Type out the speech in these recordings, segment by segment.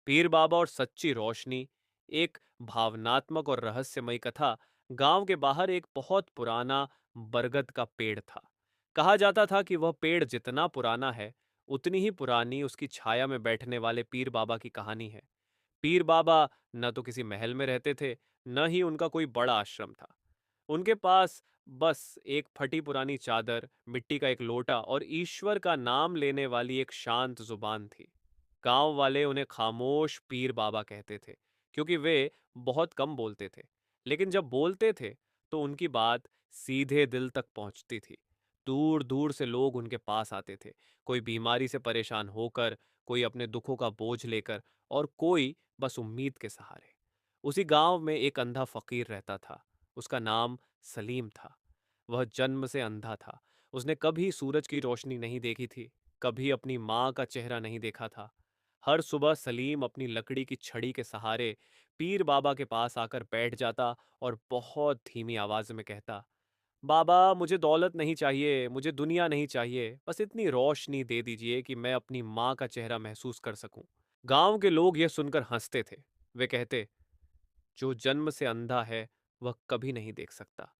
पीर बाबा और सच्ची रोशनी एक भावनात्मक और रहस्यमयी कथा गांव के बाहर एक बहुत पुराना बरगद का पेड़ था। कहा जाता था कि वह पेड़ जितना पुराना है उतनी ही पुरानी उसकी छाया में बैठने वाले पीर बाबा की कहानी है। पीर बाबा न तो किसी महल में रहते थे, न ही उनका कोई बड़ा आश्रम था। उनके पास बस एक फटी पुरानी चादर, मिट्टी का एक लोटा और ईश्वर का नाम लेने वाली एक शांत जुबान थी। गांव वाले उन्हें खामोश पीर बाबा कहते थे, क्योंकि वे बहुत कम बोलते थे। लेकिन जब बोलते थे तो उनकी बात सीधे दिल तक पहुंचती थी। दूर दूर से लोग उनके पास आते थे, कोई बीमारी से परेशान होकर, कोई अपने दुखों का बोझ लेकर, और कोई बस उम्मीद के सहारे। उसी गांव में एक अंधा फकीर रहता था। उसका नाम सलीम था। वह जन्म से अंधा था। उसने कभी सूरज की रोशनी नहीं देखी थी, कभी अपनी माँ का चेहरा नहीं देखा था। हर सुबह सलीम अपनी लकड़ी की छड़ी के सहारे पीर बाबा के पास आकर बैठ जाता और बहुत धीमी आवाज में कहता, बाबा मुझे दौलत नहीं चाहिए, मुझे दुनिया नहीं चाहिए, बस इतनी रोशनी दे दीजिए कि मैं अपनी माँ का चेहरा महसूस कर सकूं। गांव के लोग यह सुनकर हंसते थे। वे कहते, जो जन्म से अंधा है वह कभी नहीं देख सकता।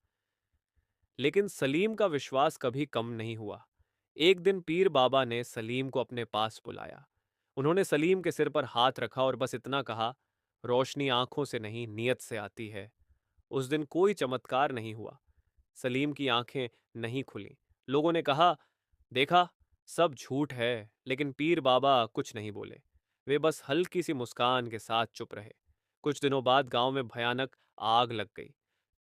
लेकिन सलीम का विश्वास कभी कम नहीं हुआ। एक दिन पीर बाबा ने सलीम को अपने पास बुलाया। उन्होंने सलीम के सिर पर हाथ रखा और बस इतना कहा, रोशनी आंखों से नहीं नियत से आती है। उस दिन कोई चमत्कार नहीं हुआ। सलीम की आंखें नहीं खुलीं। लोगों ने कहा, देखा, सब झूठ है। लेकिन पीर बाबा कुछ नहीं बोले। वे बस हल्की सी मुस्कान के साथ चुप रहे। कुछ दिनों बाद गांव में भयानक आग लग गई।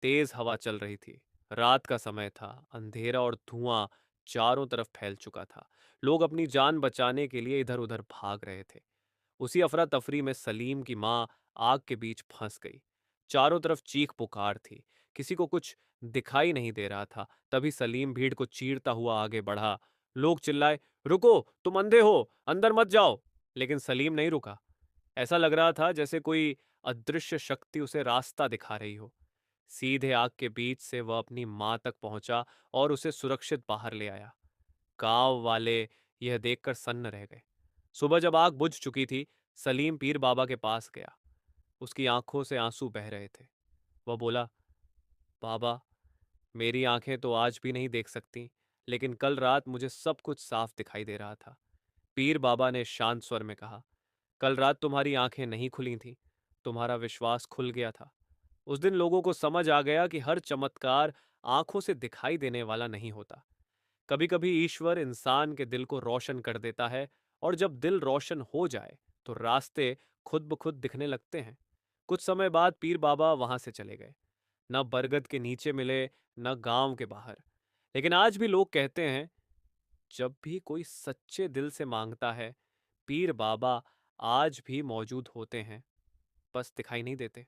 तेज हवा चल रही थी। रात का समय था। अंधेरा और धुआं चारों तरफ फैल चुका था। लोग अपनी जान बचाने के लिए इधर उधर भाग रहे थे। उसी अफरा तफरी में सलीम की माँ आग के बीच फंस गई। चारों तरफ चीख पुकार थी। किसी को कुछ दिखाई नहीं दे रहा था। तभी सलीम भीड़ को चीरता हुआ आगे बढ़ा। लोग चिल्लाए, रुको, तुम अंधे हो, अंदर मत जाओ। लेकिन सलीम नहीं रुका। ऐसा लग रहा था जैसे कोई अदृश्य शक्ति उसे रास्ता दिखा रही हो। सीधे आग के बीच से वह अपनी मां तक पहुंचा और उसे सुरक्षित बाहर ले आया। गांव वाले यह देखकर सन्न रह गए। सुबह जब आग बुझ चुकी थी, सलीम पीर बाबा के पास गया। उसकी आंखों से आंसू बह रहे थे। वह बोला, बाबा, मेरी आंखें तो आज भी नहीं देख सकती, लेकिन कल रात मुझे सब कुछ साफ दिखाई दे रहा था। पीर बाबा ने शांत स्वर में कहा, कल रात तुम्हारी आंखें नहीं खुली थीं, तुम्हारा विश्वास खुल गया था। उस दिन लोगों को समझ आ गया कि हर चमत्कार आंखों से दिखाई देने वाला नहीं होता। कभी कभी ईश्वर इंसान के दिल को रोशन कर देता है, और जब दिल रोशन हो जाए तो रास्ते खुद ब खुद दिखने लगते हैं। कुछ समय बाद पीर बाबा वहां से चले गए। न बरगद के नीचे मिले, न गांव के बाहर। लेकिन आज भी लोग कहते हैं, जब भी कोई सच्चे दिल से मांगता है, पीर बाबा आज भी मौजूद होते हैं, बस दिखाई नहीं देते।